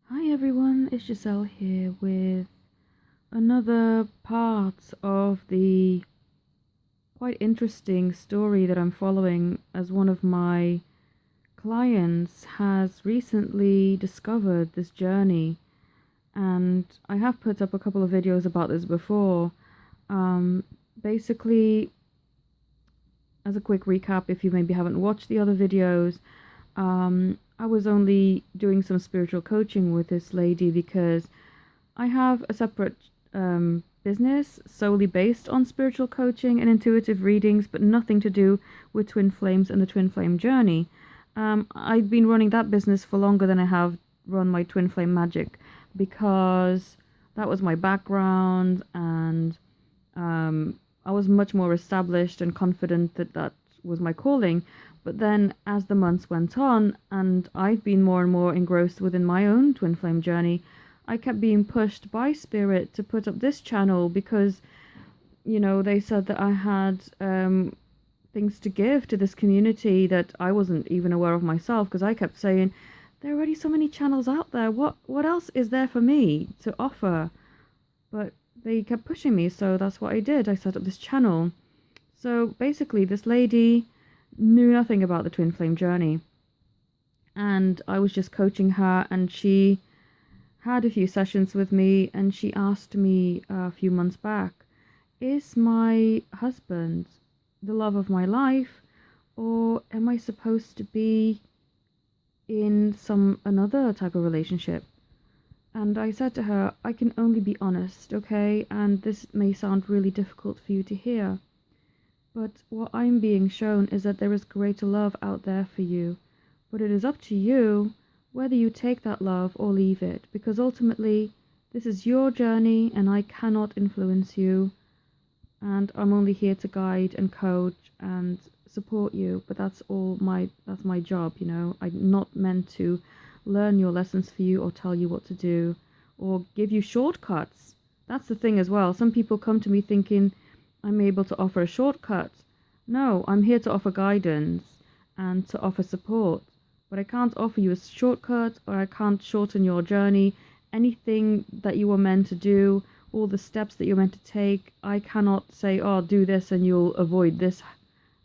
Hi everyone, it's Giselle here with another part of the quite interesting story that I'm following as one of my clients has recently discovered this journey. And I have put up a couple of videos about this before. Um, Basically, as a quick recap, if you maybe haven't watched the other videos, I was only doing some spiritual coaching with this lady because I have a separate business solely based on spiritual coaching and intuitive readings, but nothing to do with twin flames and the twin flame journey. I've been running that business for longer than I have run my twin flame magic because that was my background, and I was much more established and confident that that was my calling. But then, as the months went on, and I've been more and more engrossed within my own twin flame journey, I kept being pushed by Spirit to put up this channel because, they said that I had things to give to this community that I wasn't even aware of myself, because I kept saying, there are already so many channels out there. What else is there for me to offer? But they kept pushing me, so that's what I did. I set up this channel. So basically, this lady knew nothing about the twin flame journey, and I was just coaching her, and she had a few sessions with me, and she asked me a few months back, is my husband the love of my life, or am I supposed to be in some another type of relationship? And I said to her, I can only be honest, okay? And this may sound really difficult for you to hear, but what I'm being shown is that there is greater love out there for you. But it is up to you whether you take that love or leave it, because ultimately, this is your journey and I cannot influence you. And I'm only here to guide and coach and support you, but that's my job, I'm not meant to learn your lessons for you or tell you what to do or give you shortcuts. That's the thing as well. Some people come to me thinking I'm able to offer a shortcut. No, I'm here to offer guidance and to offer support, but I can't offer you a shortcut, or I can't shorten your journey. Anything that you were meant to do, all the steps that you're meant to take, I cannot say, oh, do this and you'll avoid this.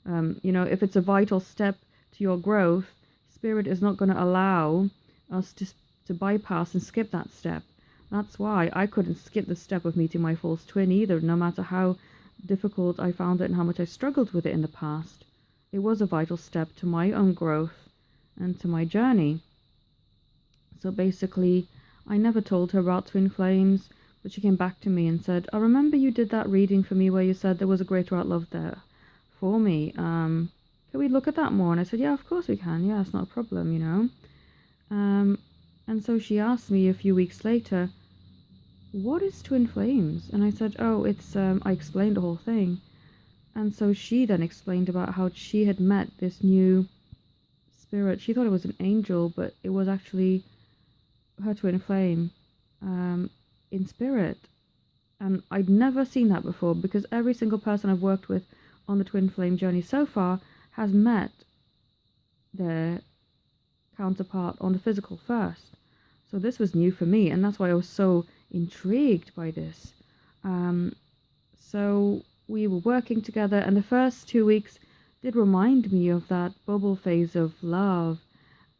If it's a vital step to your growth, Spirit is not going to allow us to bypass and skip that step. That's why I couldn't skip the step of meeting my false twin either, no matter how difficult I found it and how much I struggled with it in the past. It was a vital step to my own growth and to my journey. So basically, I never told her about twin flames, but she came back to me and said, I remember you did that reading for me where you said there was a greater out love there for me. Can we look at that more? And I said, yeah, of course we can. Yeah, it's not a problem. And so she asked me a few weeks later, what is twin flames? And I said, oh, it's, I explained the whole thing. And so she then explained about how she had met this new spirit. She thought it was an angel, but it was actually her twin flame in spirit. And I'd never seen that before, because every single person I've worked with on the twin flame journey so far has met their counterpart on the physical first. So this was new for me, and that's why I was so intrigued by this. So we were working together, and the first 2 weeks did remind me of that bubble phase of love,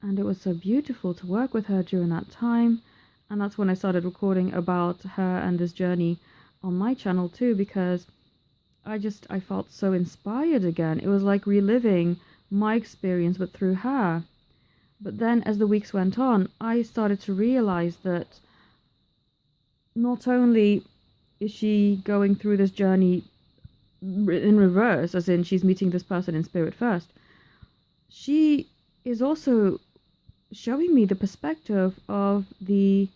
and it was so beautiful to work with her during that time. And that's when I started recording about her and this journey on my channel too, because I felt so inspired again. It was like reliving my experience, but through her. But then as the weeks went on, I started to realize that not only is she going through this journey in reverse, as in she's meeting this person in spirit first, she is also showing me the perspective of the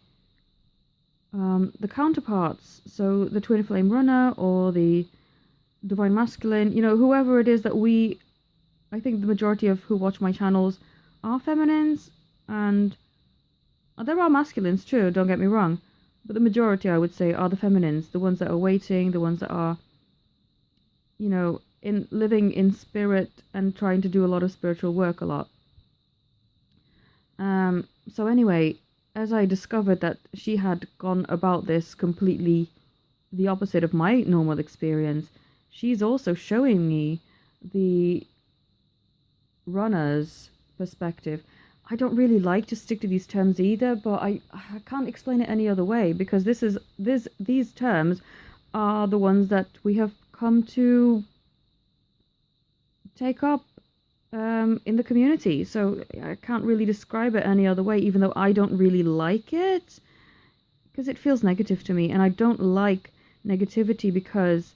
counterparts. So the twin flame runner or the divine masculine, whoever it is that I think the majority of who watch my channels are feminines, and there are masculines too, don't get me wrong, but the majority, I would say, are the feminines, the ones that are waiting, the ones that are, in living in spirit and trying to do a lot of spiritual work a lot. So anyway, as I discovered that she had gone about this completely the opposite of my normal experience, she's also showing me the runner's perspective. I don't really like to stick to these terms either, but I can't explain it any other way because these terms are the ones that we have come to take up in the community. So I can't really describe it any other way, even though I don't really like it because it feels negative to me, and I don't like negativity because,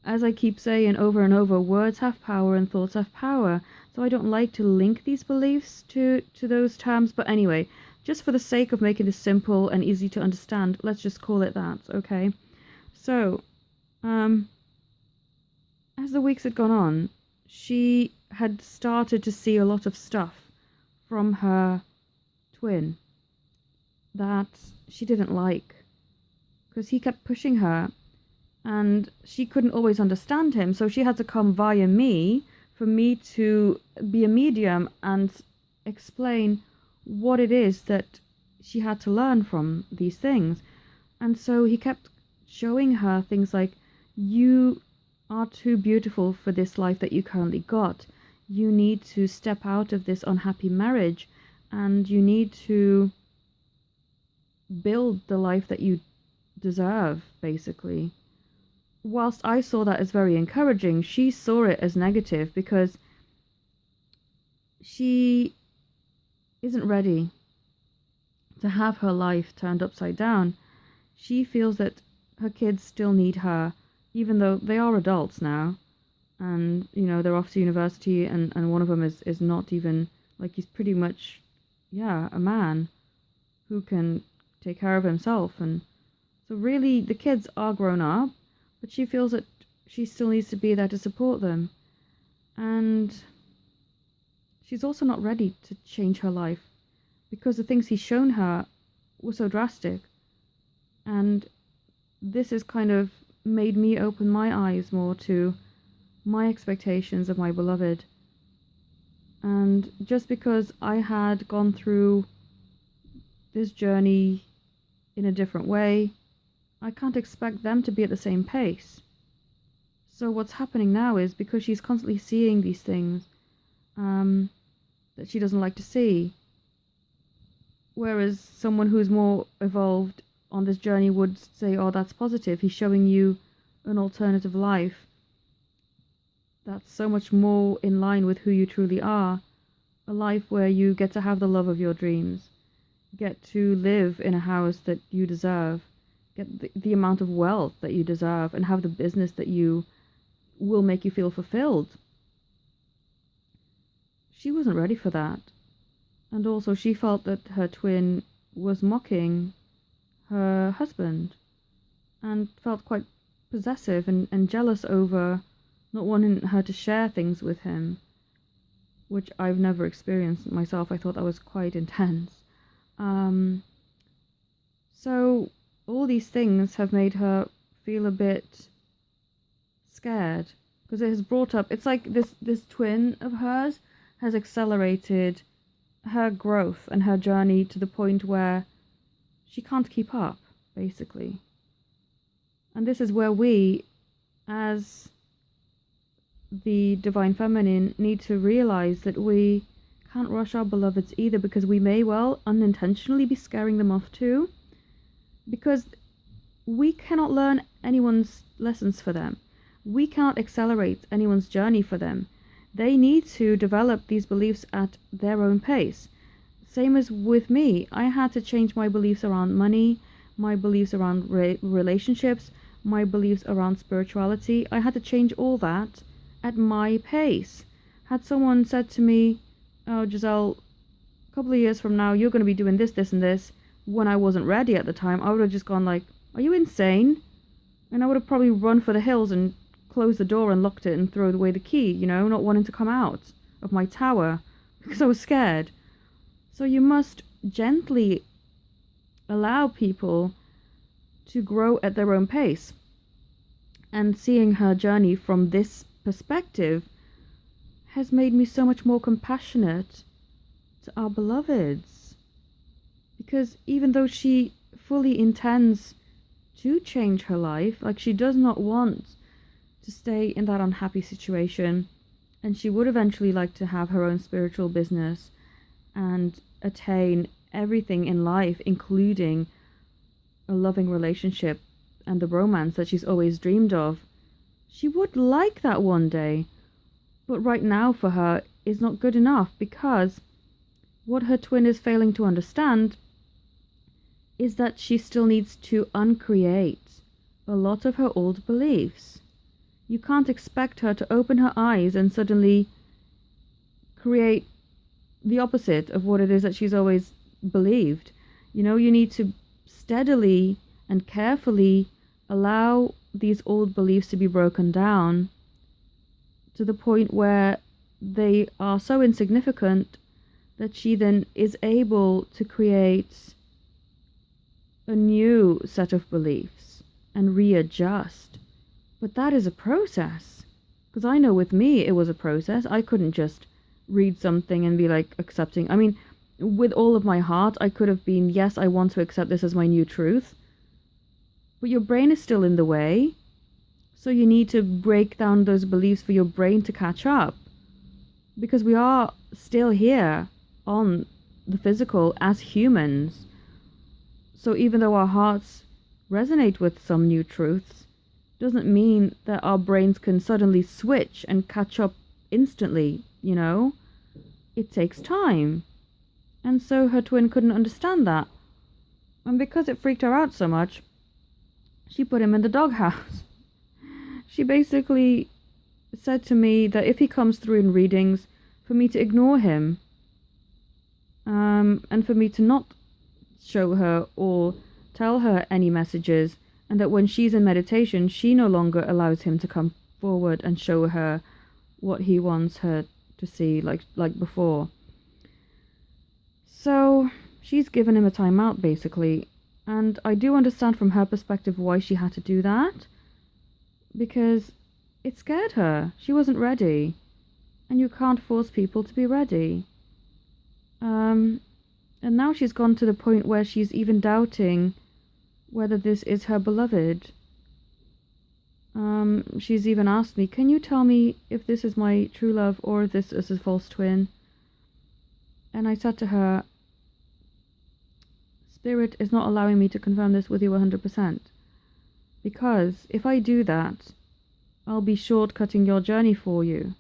as I keep saying over and over, words have power and thoughts have power. So I don't like to link these beliefs to those terms. But anyway, just for the sake of making this simple and easy to understand, let's just call it that, okay? So, as the weeks had gone on, she had started to see a lot of stuff from her twin that she didn't like because he kept pushing her and she couldn't always understand him, so she had to come via me for me to be a medium and explain what it is that she had to learn from these things. And so he kept showing her things like, you are too beautiful for this life that you currently got. You need to step out of this unhappy marriage and you need to build the life that you deserve, basically. Whilst I saw that as very encouraging, she saw it as negative because she isn't ready to have her life turned upside down. She feels that her kids still need her, even though they are adults now. And, you know, they're off to university, and one of them is not even, like, he's pretty much, yeah, a man who can take care of himself. And so really, the kids are grown up, but she feels that she still needs to be there to support them. And she's also not ready to change her life because the things he's shown her were so drastic. And this has kind of made me open my eyes more to my expectations of my beloved. And just because I had gone through this journey in a different way, I can't expect them to be at the same pace. So what's happening now is because she's constantly seeing these things that she doesn't like to see, whereas someone who's more evolved on this journey would say, oh, that's positive. He's showing you an alternative life that's so much more in line with who you truly are. A life where you get to have the love of your dreams, get to live in a house that you deserve, get the amount of wealth that you deserve, and have the business that you will make you feel fulfilled. She wasn't ready for that. And also she felt that her twin was mocking her husband and felt quite possessive and jealous over not wanting her to share things with him, which I've never experienced myself. I thought that was quite intense. So all these things have made her feel a bit scared because it has brought up, it's like this twin of hers has accelerated her growth and her journey to the point where she can't keep up, basically. And this is where we, as the Divine Feminine, need to realize that we can't rush our beloveds either, because we may well unintentionally be scaring them off too, because we cannot learn anyone's lessons for them. We cannot accelerate anyone's journey for them. They need to develop these beliefs at their own pace. Same as with me. I had to change my beliefs around money, my beliefs around relationships, my beliefs around spirituality. I had to change all that at my pace. Had someone said to me, oh, Giselle, a couple of years from now, you're going to be doing this, this, and this, when I wasn't ready at the time, I would have just gone like, are you insane? And I would have probably run for the hills and closed the door and locked it and thrown away the key, you know, not wanting to come out of my tower because I was scared. So you must gently allow people to grow at their own pace. And seeing her journey from this perspective has made me so much more compassionate to our beloveds. Because even though she fully intends to change her life, like she does not want to stay in that unhappy situation, and she would eventually like to have her own spiritual business and attain everything in life, including a loving relationship and the romance that she's always dreamed of. She would like that one day, but right now for her is not good enough, because what her twin is failing to understand is that she still needs to uncreate a lot of her old beliefs. You can't expect her to open her eyes and suddenly create the opposite of what it is that she's always believed. You know, you need to steadily and carefully allow these old beliefs to be broken down to the point where they are so insignificant that she then is able to create a new set of beliefs and readjust. But that is a process. Because I know with me it was a process. I couldn't just read something and be like accepting. I mean, with all of my heart, I could have been, yes, I want to accept this as my new truth. But your brain is still in the way. So you need to break down those beliefs for your brain to catch up. Because we are still here on the physical as humans. So even though our hearts resonate with some new truths, doesn't mean that our brains can suddenly switch and catch up instantly, you know? It takes time. And so her twin couldn't understand that. And because it freaked her out so much, she put him in the doghouse. She basically said to me that if he comes through in readings, for me to ignore him. And for me to not show her or tell her any messages, and that when she's in meditation, she no longer allows him to come forward and show her what he wants her to see, like before. So she's given him a timeout, basically. And I do understand from her perspective why she had to do that, because it scared her. She wasn't ready. And you can't force people to be ready. And now she's gone to the point where she's even doubting whether this is her beloved. She's even asked me, can you tell me if this is my true love or if this is a false twin? And I said to her, Spirit is not allowing me to confirm this with you 100%. Because if I do that, I'll be shortcutting your journey for you.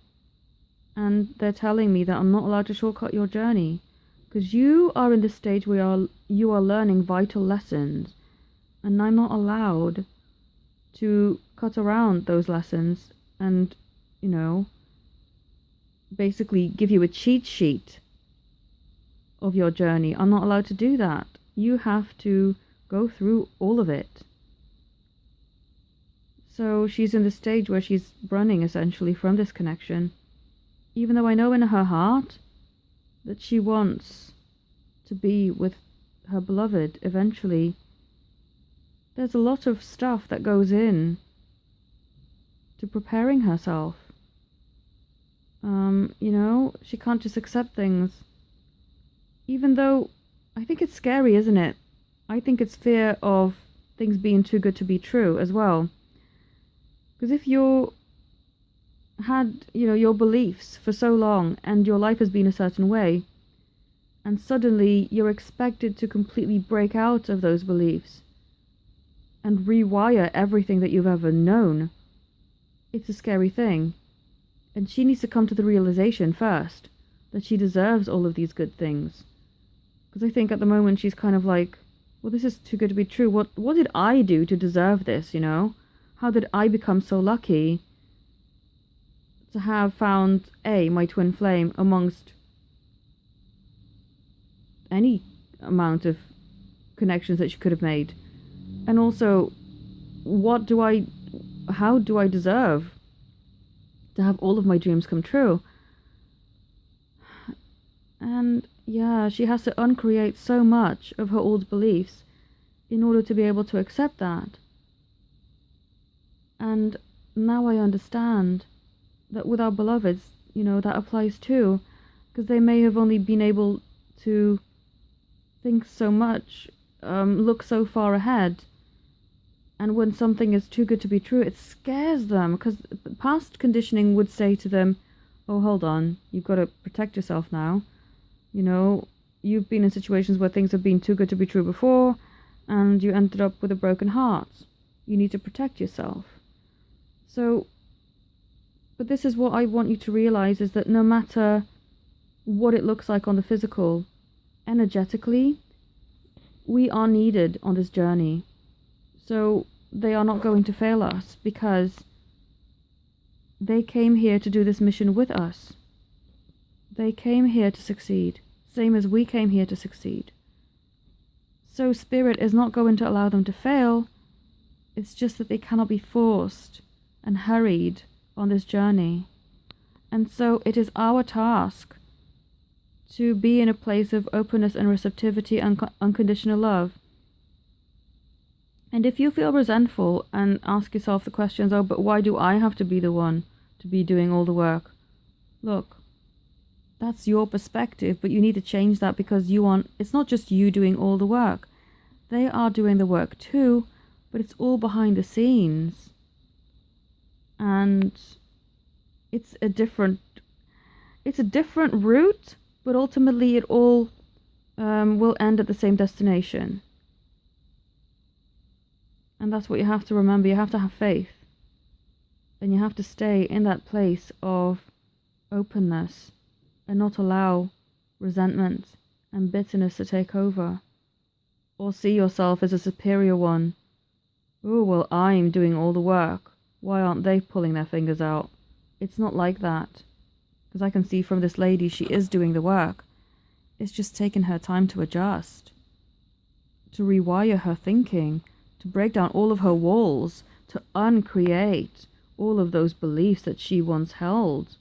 And they're telling me that I'm not allowed to shortcut your journey. Because you are in the stage where you are learning vital lessons. And I'm not allowed to cut around those lessons and, you know, basically give you a cheat sheet of your journey. I'm not allowed to do that. You have to go through all of it. So she's in the stage where she's running essentially from this connection. Even though I know in her heart that she wants to be with her beloved eventually, there's a lot of stuff that goes in to preparing herself. You know, she can't just accept things. Even though I think it's scary, isn't it? I think it's fear of things being too good to be true as well. Because if you had, you know, your beliefs for so long and your life has been a certain way, and suddenly you're expected to completely break out of those beliefs and rewire everything that you've ever known, it's a scary thing. And she needs to come to the realization first that she deserves all of these good things. Because I think at the moment she's kind of like, well, this is too good to be true. What did I do to deserve this, you know? How did I become so lucky to have found, my twin flame amongst any amount of connections that she could have made? And also, how do I deserve to have all of my dreams come true? And yeah, she has to uncreate so much of her old beliefs in order to be able to accept that. And now I understand that with our beloveds, you know, that applies too, because they may have only been able to think so much, look so far ahead. And when something is too good to be true, it scares them, because past conditioning would say to them, oh, hold on, you've got to protect yourself now. You know, you've been in situations where things have been too good to be true before, and you ended up with a broken heart. You need to protect yourself. So, but this is what I want you to realize, is that no matter what it looks like on the physical, energetically, we are needed on this journey. So they are not going to fail us, because they came here to do this mission with us. They came here to succeed, same as we came here to succeed. So Spirit is not going to allow them to fail. It's just that they cannot be forced and hurried on this journey. And so it is our task to be in a place of openness and receptivity and unconditional love. And if you feel resentful and ask yourself the questions, oh, but why do I have to be the one to be doing all the work? Look, that's your perspective, but you need to change that, because it's not just you doing all the work. They are doing the work too, but it's all behind the scenes. And it's a different route, but ultimately it all will end at the same destination. And that's what you have to remember. You have to have faith. And you have to stay in that place of openness and not allow resentment and bitterness to take over. Or see yourself as a superior one. Oh, well, I'm doing all the work. Why aren't they pulling their fingers out? It's not like that. Because I can see from this lady, she is doing the work. It's just taken her time to adjust, to rewire her thinking, to break down all of her walls, to uncreate all of those beliefs that she once held.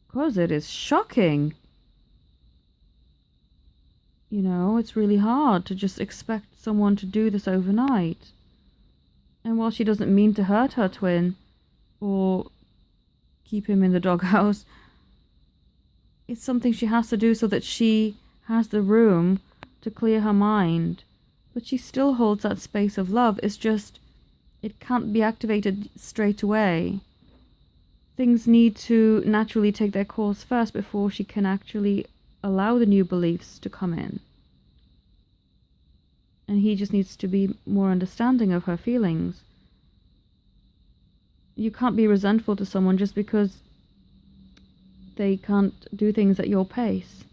Because it is shocking. You know, it's really hard to just expect someone to do this overnight. And while she doesn't mean to hurt her twin or keep him in the doghouse, it's something she has to do so that she has the room to clear her mind. But she still holds that space of love. It's just, it can't be activated straight away. Things need to naturally take their course first before she can actually allow the new beliefs to come in. And he just needs to be more understanding of her feelings. You can't be resentful to someone just because they can't do things at your pace.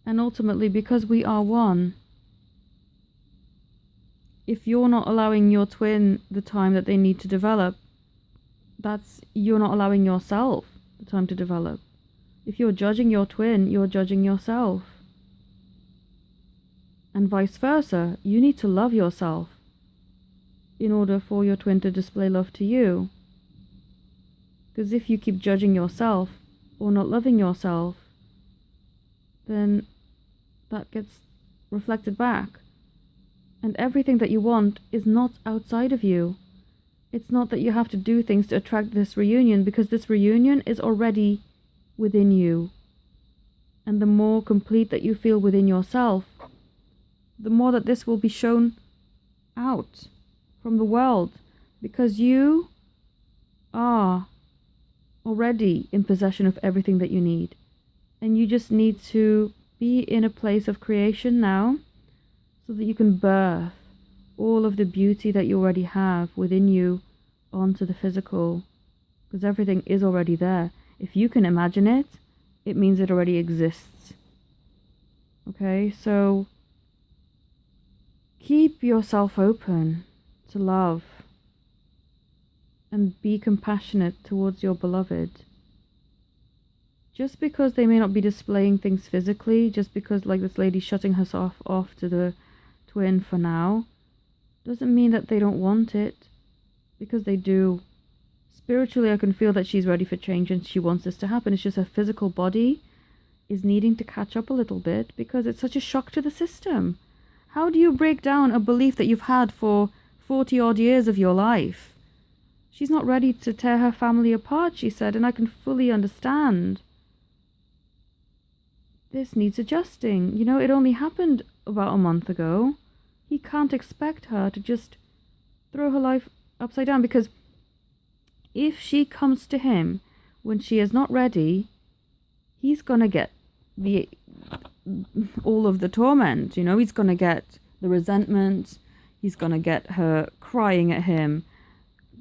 And ultimately, because we are one, if you're not allowing your twin the time that they need to develop, you're not allowing yourself the time to develop. If you're judging your twin, you're judging yourself. And vice versa, you need to love yourself in order for your twin to display love to you. Because if you keep judging yourself or not loving yourself, then that gets reflected back. And everything that you want is not outside of you. It's not that you have to do things to attract this reunion, because this reunion is already within you. And the more complete that you feel within yourself, the more that this will be shown out from the world, because you are already in possession of everything that you need. And you just need to be in a place of creation now, so that you can birth all of the beauty that you already have within you onto the physical, because everything is already there. If you can imagine it, it means it already exists. Okay, so keep yourself open to love and be compassionate towards your beloved. Just because they may not be displaying things physically, just because, like this lady shutting herself off to the twin for now, doesn't mean that they don't want it, because they do. Spiritually, I can feel that she's ready for change and she wants this to happen. It's just her physical body is needing to catch up a little bit, because it's such a shock to the system. How do you break down a belief that you've had for 40 odd years of your life? She's not ready to tear her family apart, she said, and I can fully understand. this needs adjusting. You know, it only happened about a month ago. He can't expect her to just throw her life upside down, because if she comes to him when she is not ready, he's gonna get the all of the torment. You know, he's gonna get the resentment. He's gonna get her crying at him,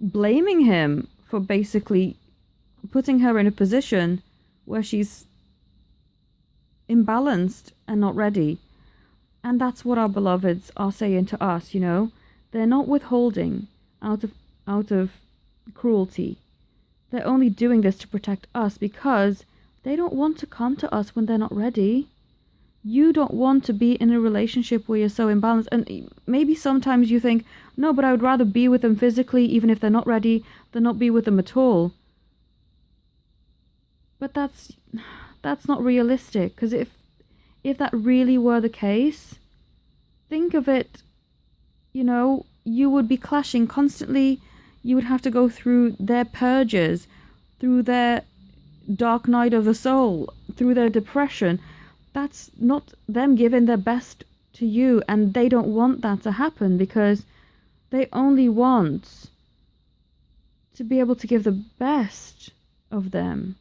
blaming him for basically putting her in a position where she's imbalanced and not ready. And that's what our beloveds are saying to us, you know. They're not withholding out of cruelty. They're only doing this to protect us, because they don't want to come to us when they're not ready. You don't want to be in a relationship where you're so imbalanced. And maybe sometimes you think, no, but I would rather be with them physically, even if they're not ready, than not be with them at all. But that's not realistic, because if that really were the case, think of it, you know, you would be clashing constantly. You would have to go through their purges, through their dark night of the soul, through their depression. That's not them giving their best to you, and they don't want that to happen, because they only want to be able to give the best of them.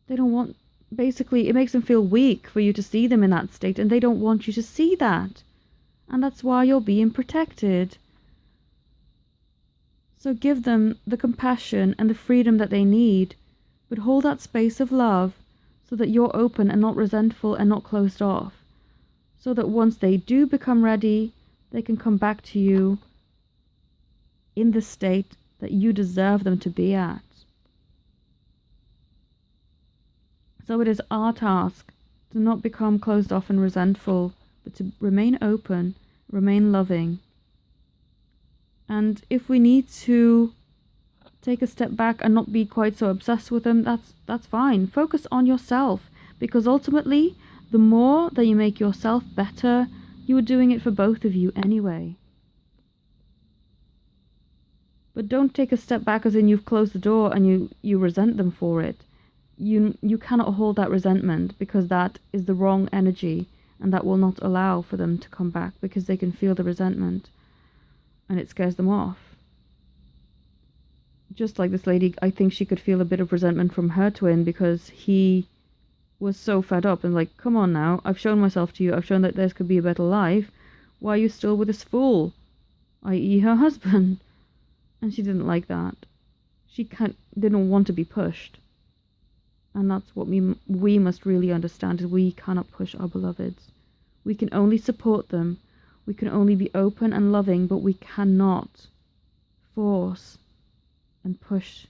They don't want, basically, it makes them feel weak for you to see them in that state, and they don't want you to see that. And that's why you're being protected. So give them the compassion and the freedom that they need, but hold that space of love so that you're open and not resentful and not closed off. So that once they do become ready, they can come back to you in the state that you deserve them to be at. So it is our task to not become closed off and resentful, but to remain open, remain loving. And if we need to take a step back and not be quite so obsessed with them, that's fine. Focus on yourself, because ultimately, the more that you make yourself better, you are doing it for both of you anyway. But don't take a step back as in you've closed the door and you resent them for it. You cannot hold that resentment, because that is the wrong energy, and that will not allow for them to come back, because they can feel the resentment and it scares them off. Just like this lady, I think she could feel a bit of resentment from her twin, because he was so fed up and like, come on now, I've shown myself to you, I've shown that there could be a better life. Why are you still with this fool, i.e. her husband? And she didn't like that. She didn't want to be pushed. And that's what we must really understand, is we cannot push our beloveds. We can only support them. We can only be open and loving, but we cannot force and push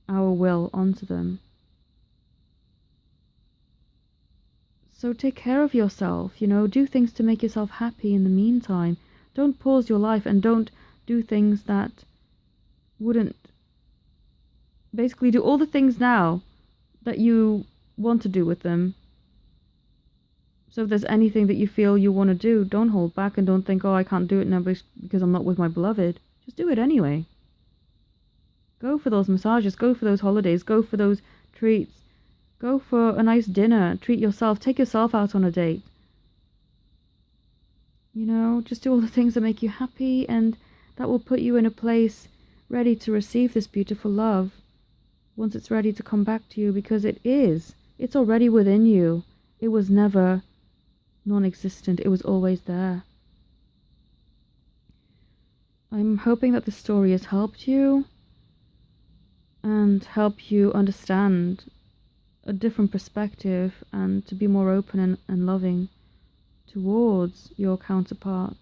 our will onto them. So take care of yourself, you know, do things to make yourself happy in the meantime. Don't pause your life, and don't do things that wouldn't, basically do all the things now that you want to do with them. So if there's anything that you feel you want to do, don't hold back, and don't think, oh, I can't do it now because I'm not with my beloved. Just do it anyway. Go for those massages, go for those holidays, go for those treats. Go for a nice dinner, treat yourself, take yourself out on a date. You know, just do all the things that make you happy, and that will put you in a place ready to receive this beautiful love once it's ready to come back to you, because it's already within you. It was never non-existent, it was always there. I'm hoping that this story has helped you and help you understand a different perspective, and to be more open and loving towards your counterpart.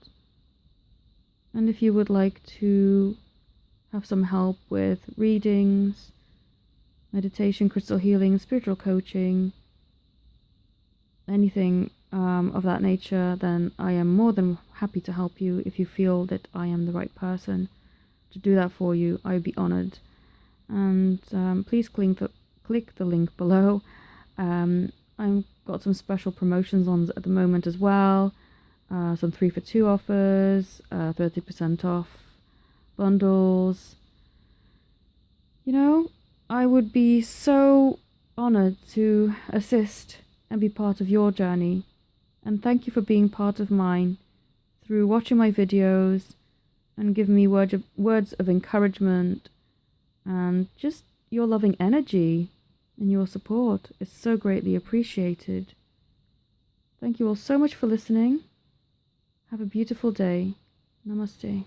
And if you would like to have some help with readings, meditation, crystal healing, spiritual coaching, anything of that nature, then I am more than happy to help you. If you feel that I am the right person to do that for you, I would be honored. And please click the link below. I've got some special promotions on at the moment as well. Some 3 for 2 offers, 30% off bundles. You know, I would be so honored to assist and be part of your journey. And thank you for being part of mine through watching my videos and giving me words of encouragement and just your loving energy and your support is so greatly appreciated. Thank you all so much for listening. Have a beautiful day. Namaste.